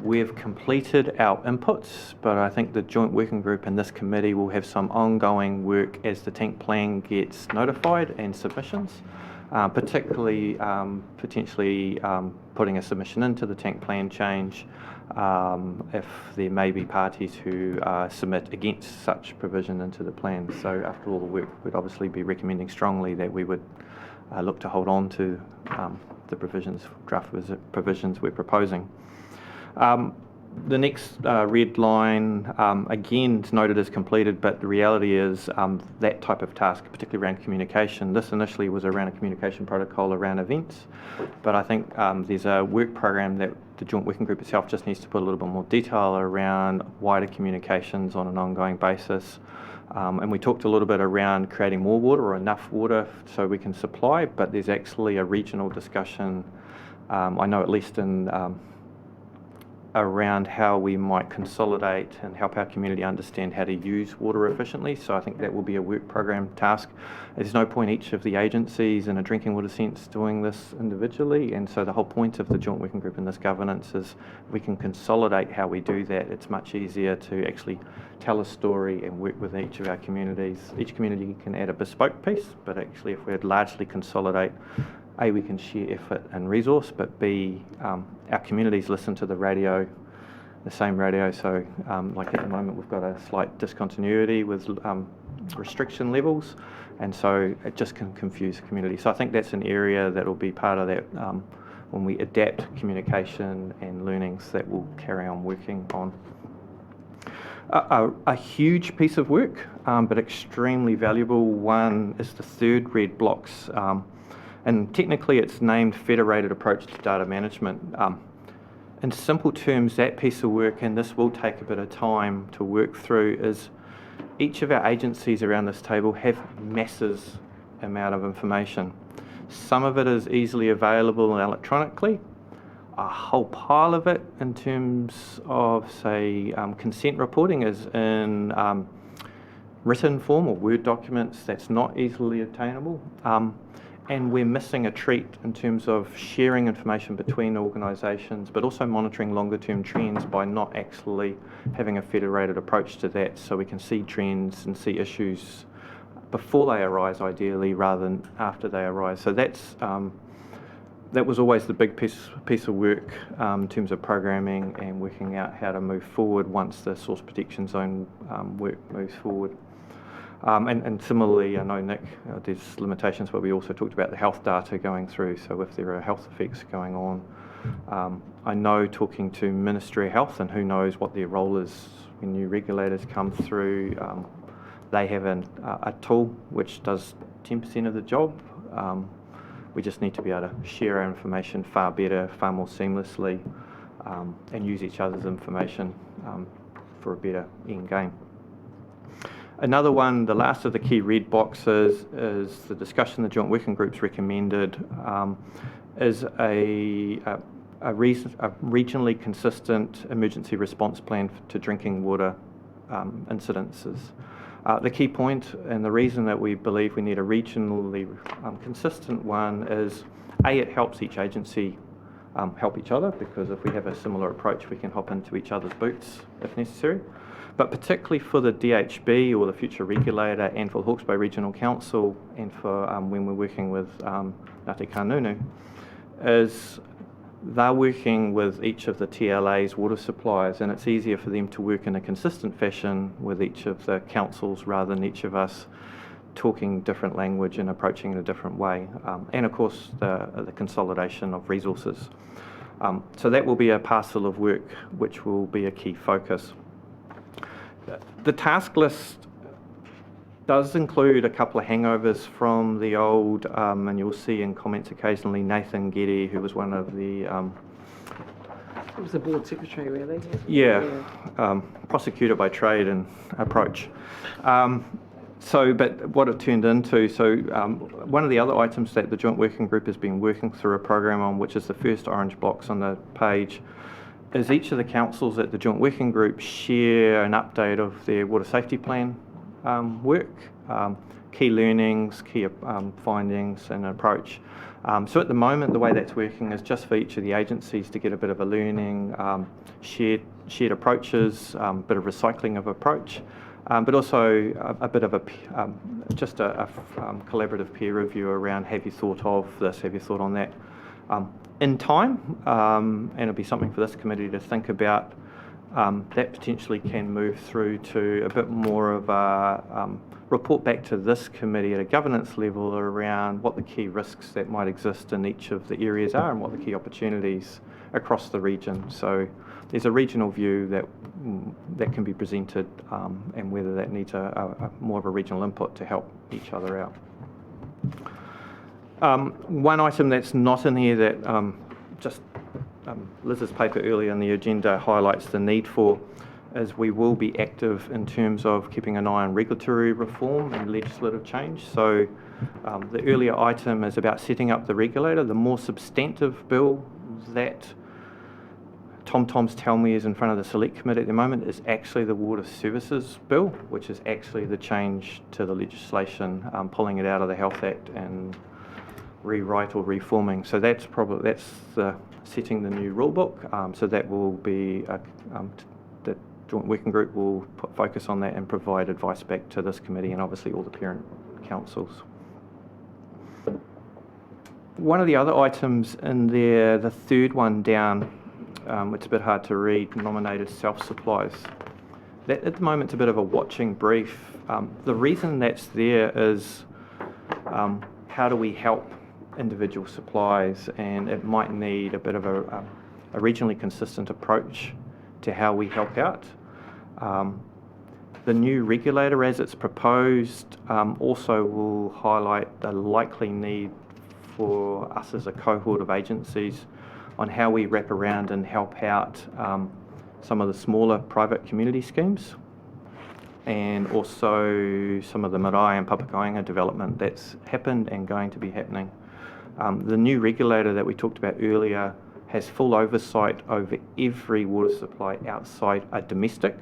we've completed our inputs, but I think the joint working group and this committee will have some ongoing work as the tank plan gets notified and submissions, particularly potentially putting a submission into the tank plan change if there may be parties who submit against such provision into the plan. So after all the work, we'd obviously be recommending strongly that we would look to hold on to the draft provisions we're proposing. The next red line, again, is noted as completed, but the reality is that type of task, particularly around communication, this initially was around a communication protocol around events, but I think there's a work program that the Joint Working Group itself just needs to put a little bit more detail around wider communications on an ongoing basis. And we talked a little bit around creating more water or enough water so we can supply, but there's actually a regional discussion, I know at least in around how we might consolidate and help our community understand how to use water efficiently. So I think that will be a work program task. There's no point each of the agencies in a drinking water sense doing this individually, and so the whole point of the Joint Working Group in this governance is we can consolidate how we do that. It's much easier to actually tell a story and work with each of our communities. Each community can add a bespoke piece, but actually if we'd largely consolidate, A, we can share effort and resource, but B, our communities listen to the radio, the same radio, so like at the moment we've got a slight discontinuity with restriction levels, and so it just can confuse the community. So I think that's an area that will be part of that when we adapt communication and learnings that we'll carry on working on. A huge piece of work, but extremely valuable one, is the third red blocks. And technically it's named Federated Approach to Data Management. In simple terms, that piece of work, and this will take a bit of time to work through, is each of our agencies around this table have massive amount of information. Some of it is easily available electronically. A whole pile of it in terms of, say, consent reporting is in written form or Word documents that's not easily obtainable. And we're missing a treat in terms of sharing information between organisations, but also monitoring longer term trends by not actually having a federated approach to that, so we can see trends and see issues before they arise ideally rather than after they arise. So that's that was always the big piece of work in terms of programming and working out how to move forward once the source protection zone work moves forward. And similarly, I know, Nick, there's limitations, but we also talked about the health data going through, so if there are health effects going on. I know, talking to Ministry of Health, and who knows what their role is when new regulators come through, they have a tool which does 10% of the job. We just need to be able to share our information far better, far more seamlessly, and use each other's information for a better end game. Another one, the last of the key red boxes, is the discussion the Joint Working Group's recommended is a regionally consistent emergency response plan to drinking water incidences. The key point and the reason that we believe we need a regionally consistent one is, A, it helps each agency help each other, because if we have a similar approach we can hop into each other's boots if necessary. But particularly for the DHB or the future regulator, and for Hawke's Bay Regional Council, and for when we're working with Ngāti Kānunu, is they're working with each of the TLA's water suppliers, and it's easier for them to work in a consistent fashion with each of the councils rather than each of us talking different language and approaching in a different way. And of course the consolidation of resources. So that will be a parcel of work which will be a key focus. The task list does include a couple of hangovers from the old, and you'll see in comments occasionally Nathan Geddy, who was one of the... It was the board secretary, really. Prosecutor by trade and approach. But what it turned into, one of the other items that the Joint Working Group has been working through a program on, which is the first orange blocks on the page, is each of the councils at the Joint Working Group share an update of their water safety plan work, key learnings, key findings and approach. So at the moment the way that's working is just for each of the agencies to get a bit of a learning, shared approaches, bit of recycling of approach, but also a bit of a collaborative peer review around, have you thought of this, have you thought on that. in time, and it'll be something for this committee to think about, that potentially can move through to a bit more of a report back to this committee at a governance level around what the key risks that might exist in each of the areas are and what the key opportunities across the region. So there's a regional view that can be presented, and whether that needs a more of a regional input to help each other out. One item that's not in here that Liz's paper earlier in the agenda highlights the need for is we will be active in terms of keeping an eye on regulatory reform and legislative change. So the earlier item is about setting up the regulator. The more substantive bill that Tom's tell me is in front of the Select Committee at the moment is actually the Water Services Bill, which is actually the change to the legislation, pulling it out of the Health Act and rewrite or reforming. So that's setting the new rule book. So that will be the joint working group will focus on that and provide advice back to this committee and obviously all the parent councils. One of the other items in there, the third one down, it's a bit hard to read, nominated self-supplies. That at the moment it's a bit of a watching brief. The reason that's there is how do we help individual supplies, and it might need a bit of a regionally consistent approach to how we help out. The new regulator as it's proposed also will highlight the likely need for us as a cohort of agencies on how we wrap around and help out some of the smaller private community schemes, and also some of the marae and Papakainga development that's happened and going to be happening. The new regulator that we talked about earlier has full oversight over every water supply outside a domestic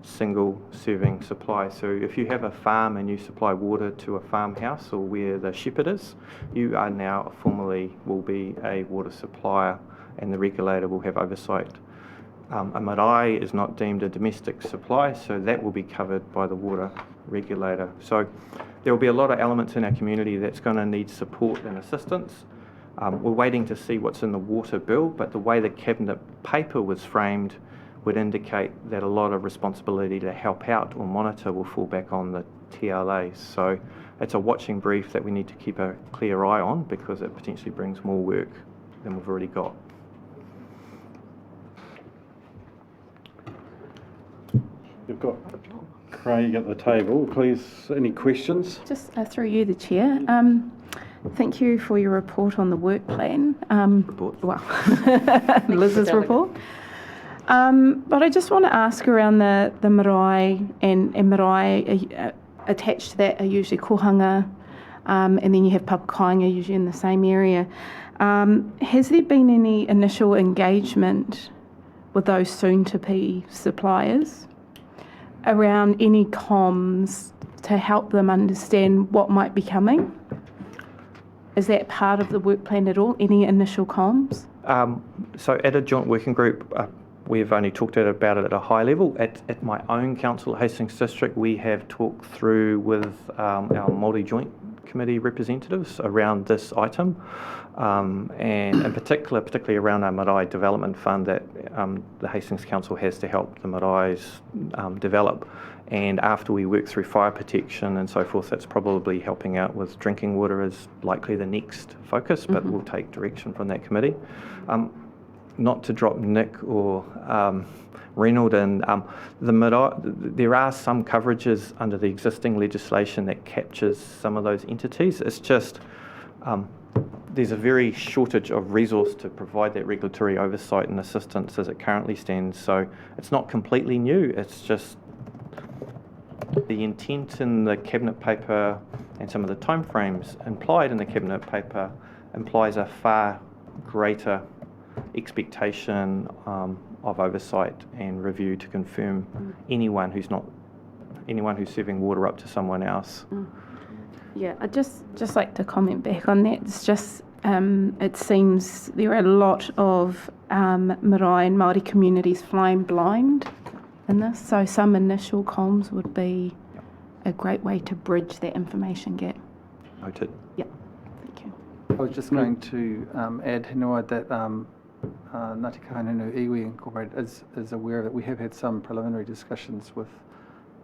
single serving supply. So if you have a farm and you supply water to a farmhouse or where the shepherd is, you are now formally will be a water supplier, and the regulator will have oversight. A marae is not deemed a domestic supply, so that will be covered by the water regulator. So there will be a lot of elements in our community that's going to need support and assistance. We're waiting to see what's in the water bill, but the way the cabinet paper was framed would indicate that a lot of responsibility to help out or monitor will fall back on the TLAs. So it's a watching brief that we need to keep a clear eye on, because it potentially brings more work than we've already got. You've got Craig at the table. Please, any questions? Just through you, the Chair. Thank you for your report on the work plan. Report. Well, Liz's report. But I just want to ask around the marae and marae attached to that are usually kohanga, and then you have Papakainga usually in the same area. Has there been any initial engagement with those soon-to-be suppliers around any comms to help them understand what might be coming? Is that part of the work plan at all, any initial comms? So at a joint working group, we've only talked about it at a high level. At my own council at Hastings District, we have talked through with our Māori Joint Committee representatives around this item, and in particularly around our marae development fund that the Hastings Council has to help the maraes develop. And after we work through fire protection and so forth, that's probably helping out with drinking water is likely the next focus, but we'll take direction from that committee. Not to drop Nick or Reynold in, there are some coverages under the existing legislation that captures some of those entities. It's just there's a very shortage of resource to provide that regulatory oversight and assistance as it currently stands. So it's not completely new, it's just the intent in the cabinet paper and some of the timeframes implied in the cabinet paper implies a far greater expectation of oversight and review to confirm anyone who's serving water up to someone else. Yeah, I'd just like to comment back on that. It's just it seems there are a lot of marae and Māori communities flying blind in this, so some initial comms would be a great way to bridge that information gap. Noted. Yeah, thank you. was just going to add, Hinoa, that Ngāti Kahungunu Iwi Incorporated is aware of it. We have had some preliminary discussions with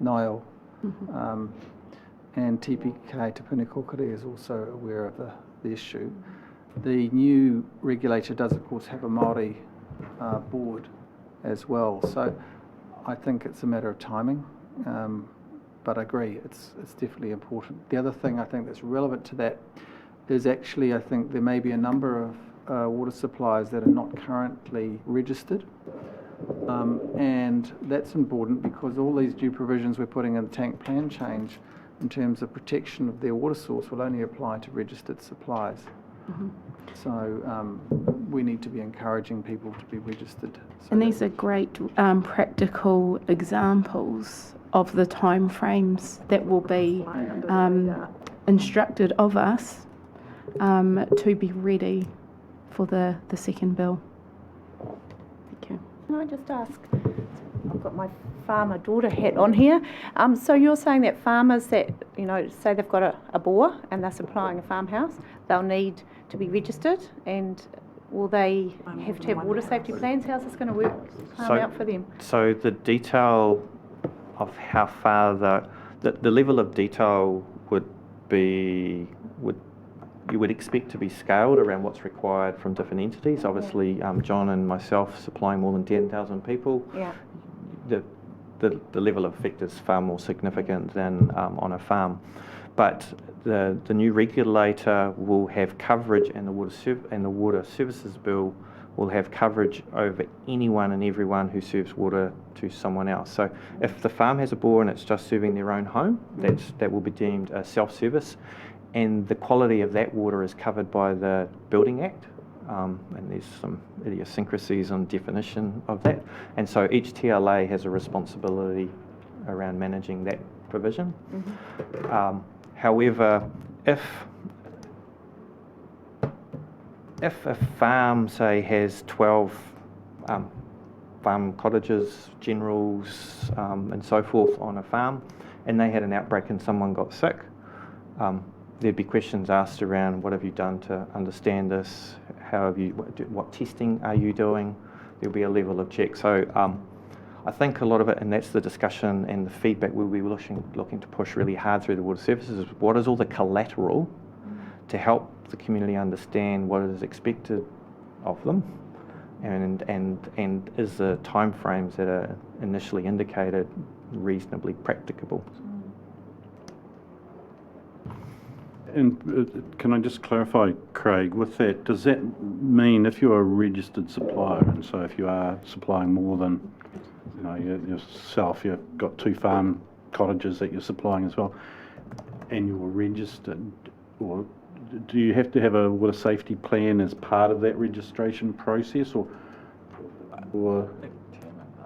Niall, and TPK, Te Puni Kokore, is also aware of the issue. The new regulator does, of course, have a Māori board as well, so I think it's a matter of timing, but I agree, it's definitely important. The other thing I think that's relevant to that is actually, I think there may be a number of water suppliers that are not currently registered, and that's important because all these due provisions we're putting in the tank plan change in terms of protection of their water source will only apply to registered suppliers. So we need to be encouraging people to be registered. So And these are great practical examples of the time frames that will be instructed of us to be ready for the second bill. Thank you. Can I just ask, I've got my farmer daughter hat on here. So you're saying that farmers that, say they've got a bore and they're supplying a farmhouse, they'll need to be registered, and will they have to have water safety plans? How's this going to work out for them? So the detail of how far the level of detail you would expect to be scaled around what's required from different entities. Obviously, John and myself supplying more than 10,000 people. Yeah. The level of effect is far more significant than on a farm. But the new regulator will have coverage, and the water services bill will have coverage over anyone and everyone who serves water to someone else. So if the farm has a bore and it's just serving their own home, that will be deemed a self-service, and the quality of that water is covered by the Building Act. And there's some idiosyncrasies on definition of that. And so each TLA has a responsibility around managing that provision. However, if a farm, say, has 12 farm cottages, generals, and so forth on a farm, and they had an outbreak and someone got sick, there'd be questions asked around what have you done to understand this, what testing are you doing? There'll be a level of check. So I think a lot of it, and that's the discussion and the feedback we'll be looking to push really hard through the water services, is what is all the collateral to help the community understand what is expected of them, and is the timeframes that are initially indicated reasonably practicable. And can I just clarify, Craig, with that, does that mean if you're a registered supplier, and so if you are supplying more than, yourself, you've got 2 farm cottages that you're supplying as well, and you're registered, or do you have to have a water safety plan as part of that registration process, or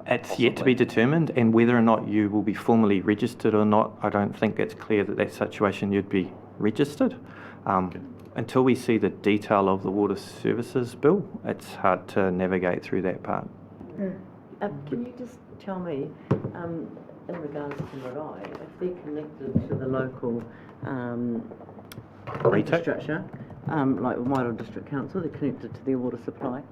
It's yet to be determined, and whether or not you will be formally registered or not, I don't think it's clear that situation you'd be registered. Until we see the detail of the water services bill, it's hard to navigate through that part. Can you just tell me, in regards to Marae, if they're connected to the local infrastructure, like Wairoa District Council, they're connected to their water supply,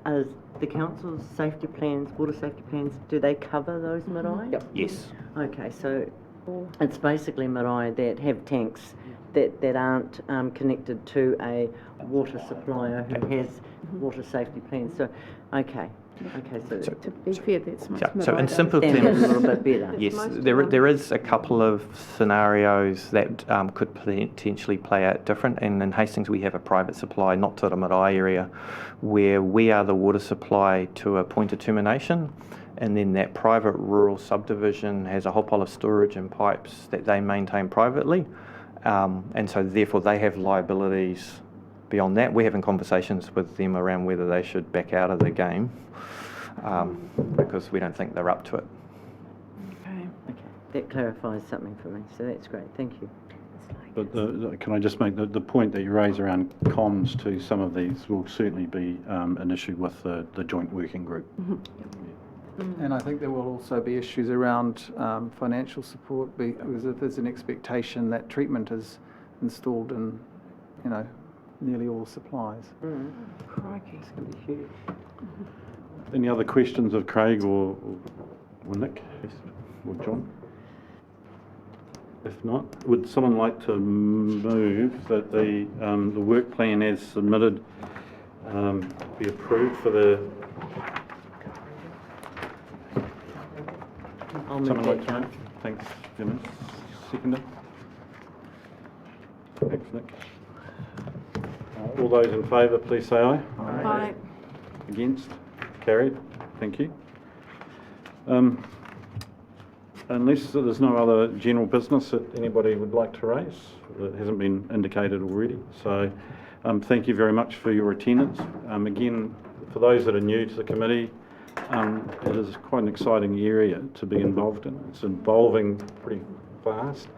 as the council's safety plans, water safety plans, do they cover those marae? Yep. Yes. Okay, so it's basically marae that have tanks that aren't connected to a water supplier who has water safety plans. So, okay, so To be fair, that's much So in simple understand terms, it a little bit better. yes, there is a couple of scenarios that could potentially play out different. And in Hastings, we have a private supply, not to the marae area, where we are the water supply to a point of termination. And then that private rural subdivision has a whole pile of storage and pipes that they maintain privately. And so therefore they have liabilities beyond that. We're having conversations with them around whether they should back out of the game, because we don't think they're up to it. Okay, that clarifies something for me, so that's great, thank you. But can I just make the point that you raise around comms to some of these will certainly be an issue with the joint working group. And I think there will also be issues around financial support, because if there's an expectation that treatment is installed in you know, nearly all supplies. Crikey. It's going to be huge. Any other questions of Craig or Nick or John? If not, would someone like to move that the work plan as submitted be approved for the... I'll move Someone that, like to John. move? Thanks, Jimmy. Seconder? Thanks, Nick. All those in favour, please say aye. Aye. Against? Carried. Thank you. Unless there's no other general business that anybody would like to raise that hasn't been indicated already. So thank you very much for your attendance. Again, for those that are new to the committee, it is quite an exciting area to be involved in. It's evolving pretty fast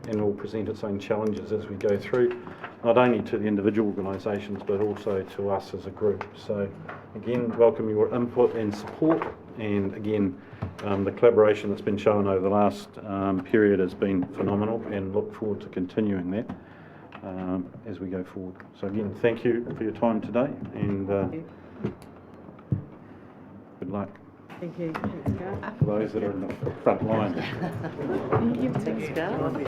and will present its own challenges as we go through, not only to the individual organisations but also to us as a group. So again, welcome your input and support, and again, the collaboration that's been shown over the last period has been phenomenal, and look forward to continuing that as we go forward. So again, thank you for your time today, and good luck. Thank you. For those that are in the front line. Thanks, Carl.